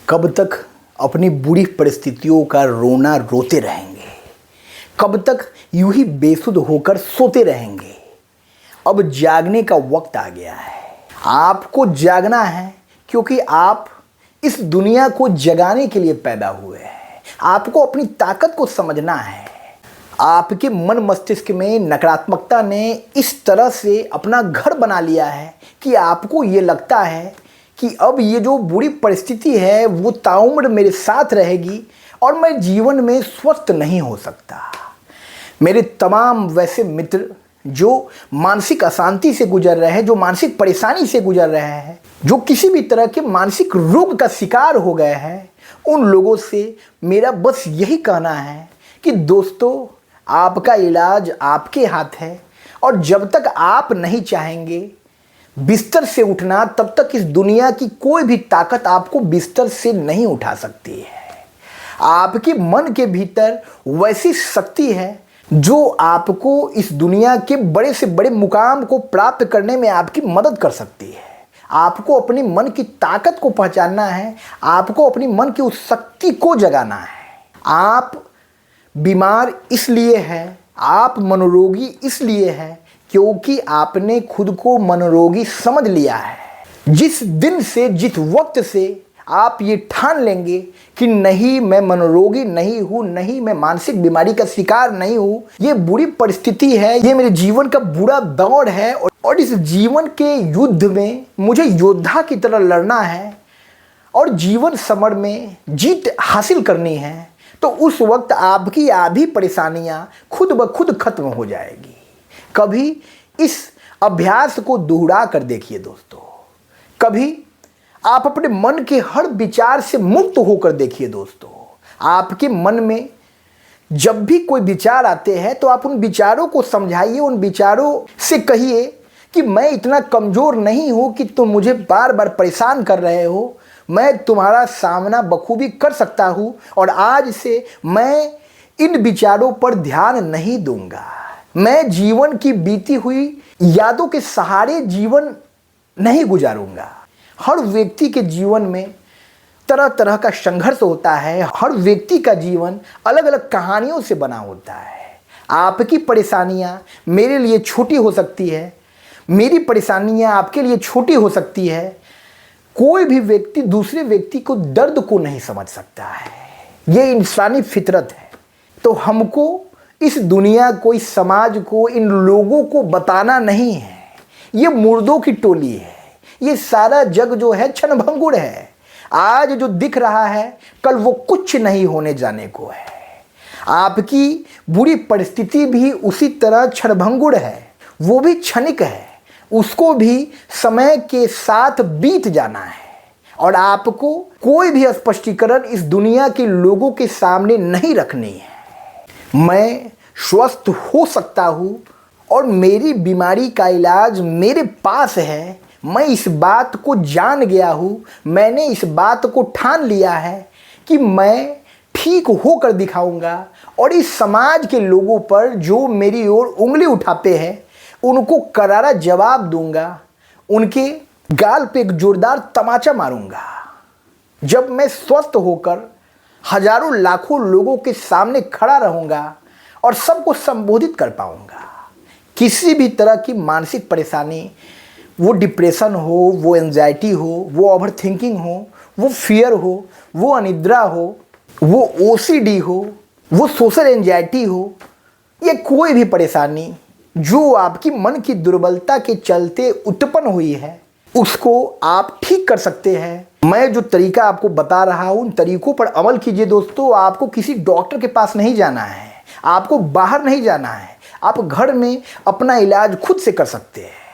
कब तक अपनी बुरी परिस्थितियों का रोना रोते रहेंगे? कब तक यूं ही बेसुध होकर सोते रहेंगे? अब जागने का वक्त आ गया है। आपको जागना है क्योंकि आप इस दुनिया को जगाने के लिए पैदा हुए हैं। आपको अपनी ताकत को समझना है। आपके मन मस्तिष्क में नकारात्मकता ने इस तरह से अपना घर बना लिया है कि आपको ये लगता है कि अब ये जो बुरी परिस्थिति है वो ताउम्र मेरे साथ रहेगी और मैं जीवन में स्वस्थ नहीं हो सकता। मेरे तमाम वैसे मित्र जो मानसिक अशांति से गुजर रहे हैं, जो मानसिक परेशानी से गुजर रहे हैं, जो किसी भी तरह के मानसिक रोग का शिकार हो गए हैं, उन लोगों से मेरा बस यही कहना है कि दोस्तों, आपका इलाज आपके हाथ है और जब तक आप नहीं चाहेंगे बिस्तर से उठना, तब तक इस दुनिया की कोई भी ताकत आपको बिस्तर से नहीं उठा सकती है। आपके मन के भीतर वैसी शक्ति है जो आपको इस दुनिया के बड़े से बड़े मुकाम को प्राप्त करने में आपकी मदद कर सकती है। आपको अपने मन की ताकत को पहचानना है। आपको अपनी मन की उस शक्ति को जगाना है। आप बीमार इसलिए हैं, आप मनोरोगी इसलिए हैं क्योंकि आपने खुद को मनोरोगी समझ लिया है। जिस दिन से, जिस वक्त से आप ये ठान लेंगे कि नहीं, मैं मनोरोगी नहीं हूँ, नहीं मैं मानसिक बीमारी का शिकार नहीं हूँ, ये बुरी परिस्थिति है, ये मेरे जीवन का बुरा दौर है और इस जीवन के युद्ध में मुझे योद्धा की तरह लड़ना है और जीवन समर में जीत हासिल करनी है, तो उस वक्त आपकी आधी परेशानियां खुद ब खुद खत्म हो जाएगी। कभी इस अभ्यास को दोहरा कर देखिए दोस्तों। कभी आप अपने मन के हर विचार से मुक्त होकर देखिए दोस्तों। आपके मन में जब भी कोई विचार आते हैं तो आप उन विचारों को समझाइए, उन विचारों से कहिए कि मैं इतना कमज़ोर नहीं हूँ कि तुम मुझे बार बार परेशान कर रहे हो। मैं तुम्हारा सामना बखूबी कर सकता हूँ और आज से मैं इन विचारों पर ध्यान नहीं दूंगा। मैं जीवन की बीती हुई यादों के सहारे जीवन नहीं गुजारूंगा। हर व्यक्ति के जीवन में तरह तरह का संघर्ष होता है। हर व्यक्ति का जीवन अलग अलग कहानियों से बना होता है। आपकी परेशानियां मेरे लिए छोटी हो सकती है, मेरी परेशानियां आपके लिए छोटी हो सकती है। कोई भी व्यक्ति दूसरे व्यक्ति को दर्द को नहीं समझ सकता है। ये इंसानी फितरत है। तो हमको इस दुनिया को, इस समाज को, इन लोगों को बताना नहीं है ये मुर्दों की टोली है, ये सारा जग जो है क्षणभंगुर है। आज जो दिख रहा है कल वो कुछ नहीं होने जाने को है। आपकी बुरी परिस्थिति भी उसी तरह क्षणभंगुर है, वो भी क्षणिक है, उसको भी समय के साथ बीत जाना है और आपको कोई भी स्पष्टीकरण इस दुनिया के लोगों के सामने नहीं रखनी है। मैं स्वस्थ हो सकता हूँ और मेरी बीमारी का इलाज मेरे पास है। मैं इस बात को जान गया हूँ। मैंने इस बात को ठान लिया है कि मैं ठीक होकर दिखाऊंगा और इस समाज के लोगों पर जो मेरी ओर उंगली उठाते हैं उनको करारा जवाब दूंगा। उनके गाल पे एक जोरदार तमाचा मारूंगा। जब मैं स्वस्थ होकर हजारों लाखों लोगों के सामने खड़ा रहूंगा और सबको संबोधित कर पाऊंगा। किसी भी तरह की मानसिक परेशानी, वो डिप्रेशन हो, वो एंजाइटी हो, वो ओवर थिंकिंग हो, वो फियर हो, वो अनिद्रा हो, वो ओसीडी हो, वो सोशल एंजाइटी हो, ये कोई भी परेशानी जो आपकी मन की दुर्बलता के चलते उत्पन्न हुई है, उसको आप ठीक कर सकते हैं। मैं जो तरीका आपको बता रहा हूँ उन तरीकों पर अमल कीजिए दोस्तों। आपको किसी डॉक्टर के पास नहीं जाना है, आपको बाहर नहीं जाना है, आप घर में अपना इलाज खुद से कर सकते हैं।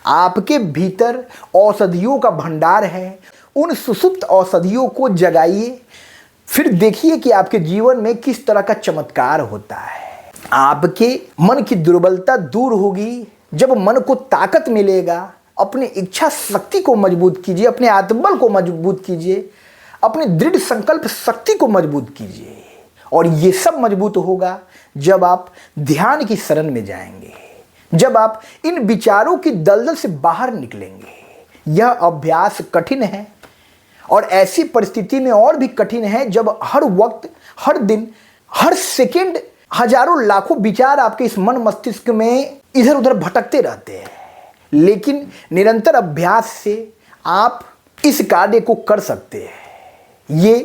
आपके भीतर औषधियों का भंडार है, उन सुसुप्त औषधियों को जगाइए, फिर देखिए कि आपके जीवन में किस तरह का चमत्कार होता है। आपके मन की दुर्बलता दूर होगी जब मन को ताकत मिलेगा। अपनी इच्छा शक्ति को मजबूत कीजिए, अपने आत्मबल को मजबूत कीजिए, अपने दृढ़ संकल्प शक्ति को मजबूत कीजिए और ये सब मजबूत होगा जब आप ध्यान की शरण में जाएंगे, जब आप इन विचारों की दलदल से बाहर निकलेंगे। यह अभ्यास कठिन है और ऐसी परिस्थिति में और भी कठिन है जब हर वक्त, हर दिन, हर सेकंड हजारों लाखों विचार आपके इस मन मस्तिष्क में इधर उधर भटकते रहते हैं। लेकिन निरंतर अभ्यास से आप इस कार्य को कर सकते हैं। ये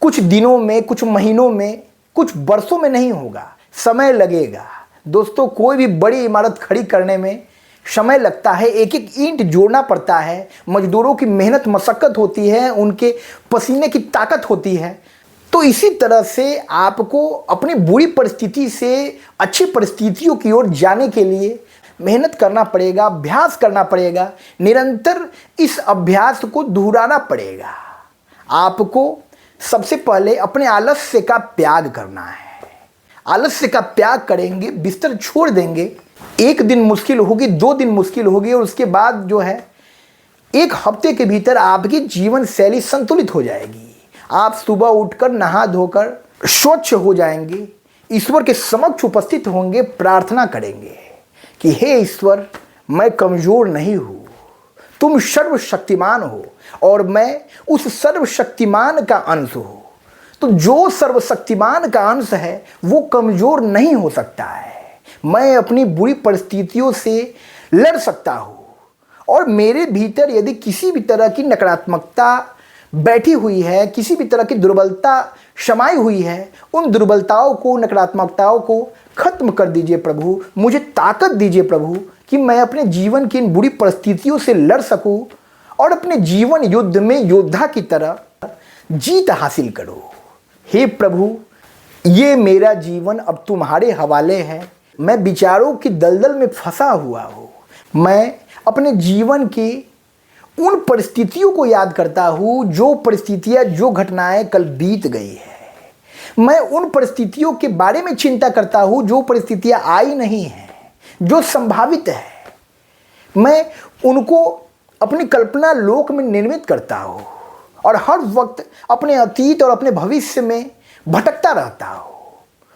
कुछ दिनों में, कुछ महीनों में, कुछ वर्षों में नहीं होगा, समय लगेगा। दोस्तों, कोई भी बड़ी इमारत खड़ी करने में समय लगता है, एक एक ईंट जोड़ना पड़ता है, मजदूरों की मेहनत मशक्कत होती है, उनके पसीने की ताकत होती है। तो इसी तरह से आपको अपनी बुरी परिस्थिति से अच्छी परिस्थितियों की ओर जाने के लिए मेहनत करना पड़ेगा, अभ्यास करना पड़ेगा, निरंतर इस अभ्यास को दोहराना पड़ेगा। आपको सबसे पहले अपने आलस्य का त्याग करना है। आलस्य का त्याग करेंगे, बिस्तर छोड़ देंगे, एक दिन मुश्किल होगी, 2 दिन मुश्किल होगी, और उसके बाद जो है 1 हफ्ते के भीतर आपकी जीवन शैली संतुलित हो जाएगी। आप सुबह उठकर नहा धोकर स्वच्छ हो जाएंगे, ईश्वर के समक्ष उपस्थित होंगे, प्रार्थना करेंगे कि हे ईश्वर, मैं कमजोर नहीं हूँ, तुम सर्वशक्तिमान हो और मैं उस सर्वशक्तिमान का अंश हूँ। तो जो सर्वशक्तिमान का अंश है वो कमजोर नहीं हो सकता है। मैं अपनी बुरी परिस्थितियों से लड़ सकता हूँ, और मेरे भीतर यदि किसी भी तरह की नकारात्मकता बैठी हुई है, किसी भी तरह की दुर्बलता समाई हुई है, उन दुर्बलताओं को, नकारात्मकताओं को खत्म कर दीजिए प्रभु। मुझे ताकत दीजिए प्रभु कि मैं अपने जीवन की इन बुरी परिस्थितियों से लड़ सकूं और अपने जीवन युद्ध में योद्धा की तरह जीत हासिल करूं। हे प्रभु, ये मेरा जीवन अब तुम्हारे हवाले है। मैं विचारों की दलदल में फंसा हुआ हूँ। मैं अपने जीवन की उन परिस्थितियों को याद करता हूँ, जो परिस्थितियाँ, जो घटनाएं कल बीत गई है। मैं उन परिस्थितियों के बारे में चिंता करता हूँ जो परिस्थितियाँ आई नहीं हैं, जो संभावित है। मैं उनको अपनी कल्पना लोक में निर्मित करता हूँ और हर वक्त अपने अतीत और अपने भविष्य में भटकता रहता हूँ।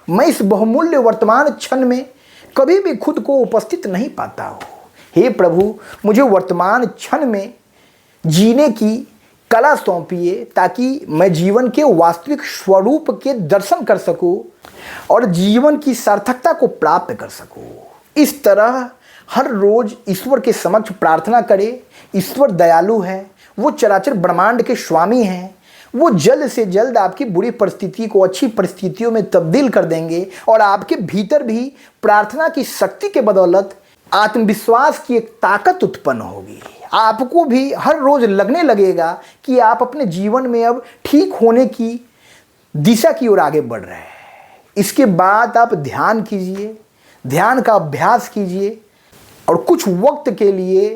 मैं इस बहुमूल्य वर्तमान क्षण में कभी भी खुद को उपस्थित नहीं पाता हूँ। हे प्रभु, मुझे वर्तमान क्षण में जीने की कला सौंपिए ताकि मैं जीवन के वास्तविक स्वरूप के दर्शन कर सकूं और जीवन की सार्थकता को प्राप्त कर सकूं। इस तरह हर रोज ईश्वर के समक्ष प्रार्थना करें। ईश्वर दयालु है, वो चराचर ब्रह्मांड के स्वामी हैं। वो जल्द से जल्द आपकी बुरी परिस्थिति को अच्छी परिस्थितियों में तब्दील कर देंगे और आपके भीतर भी प्रार्थना की शक्ति के बदौलत आत्मविश्वास की एक ताकत उत्पन्न होगी। आपको भी हर रोज लगने लगेगा कि आप अपने जीवन में अब ठीक होने की दिशा की ओर आगे बढ़ रहे हैं। इसके बाद आप ध्यान कीजिए, ध्यान का अभ्यास कीजिए और कुछ वक्त के लिए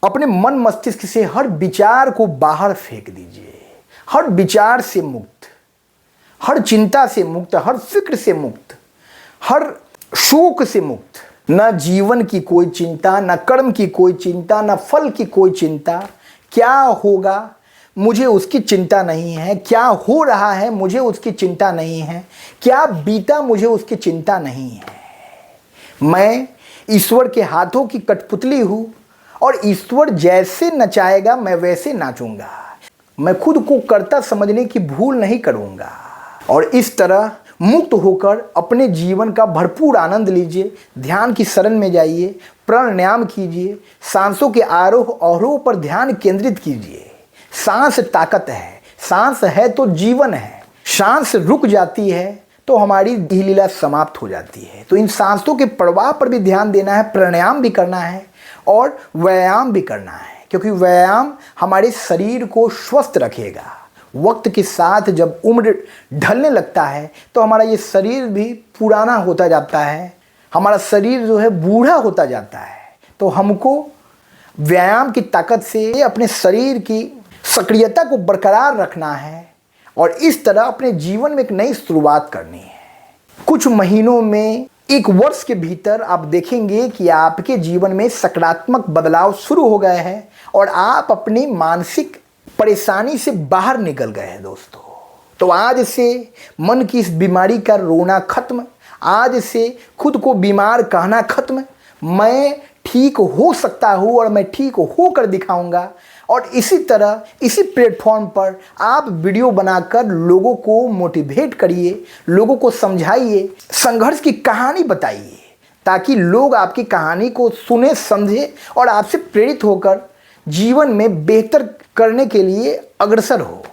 अपने मन मस्तिष्क से हर विचार को बाहर फेंक दीजिए। हर विचार से मुक्त, हर चिंता से मुक्त, हर फिक्र से मुक्त, हर शोक से मुक्त। न जीवन की कोई चिंता, न कर्म की कोई चिंता, न फल की कोई चिंता। क्या होगा मुझे उसकी चिंता नहीं है, क्या हो रहा है मुझे उसकी चिंता नहीं है, क्या बीता मुझे उसकी चिंता नहीं है। मैं ईश्वर के हाथों की कठपुतली हूँ और ईश्वर जैसे नचाएगा मैं वैसे नाचूंगा। मैं खुद को कर्ता समझने की भूल नहीं करूँगा और इस तरह मुक्त होकर अपने जीवन का भरपूर आनंद लीजिए। ध्यान की शरण में जाइए, प्राणायाम कीजिए, सांसों के आरोह अवरोह पर ध्यान केंद्रित कीजिए। सांस ताकत है, सांस है तो जीवन है। सांस रुक जाती है तो हमारी लीला समाप्त हो जाती है। तो इन सांसों के प्रवाह पर भी ध्यान देना है, प्राणायाम भी करना है और व्यायाम भी करना है, क्योंकि व्यायाम हमारे शरीर को स्वस्थ रखेगा। वक्त के साथ जब उम्र ढलने लगता है तो हमारा ये शरीर भी पुराना होता जाता है, हमारा शरीर जो है बूढ़ा होता जाता है। तो हमको व्यायाम की ताकत से अपने शरीर की सक्रियता को बरकरार रखना है और इस तरह अपने जीवन में एक नई शुरुआत करनी है। कुछ महीनों में, 1 वर्ष के भीतर आप देखेंगे कि आपके जीवन में सकारात्मक बदलाव शुरू हो गए हैं और आप अपनी मानसिक परेशानी से बाहर निकल गए हैं दोस्तों। तो आज से मन की इस बीमारी का रोना खत्म, आज से खुद को बीमार कहना खत्म। मैं ठीक हो सकता हूँ और मैं ठीक होकर दिखाऊंगा और इसी तरह इसी प्लेटफॉर्म पर आप वीडियो बनाकर लोगों को मोटिवेट करिए, लोगों को समझाइए, संघर्ष की कहानी बताइए, ताकि लोग आपकी कहानी को सुने, समझे और आपसे प्रेरित होकर जीवन में बेहतर करने के लिए अग्रसर हो।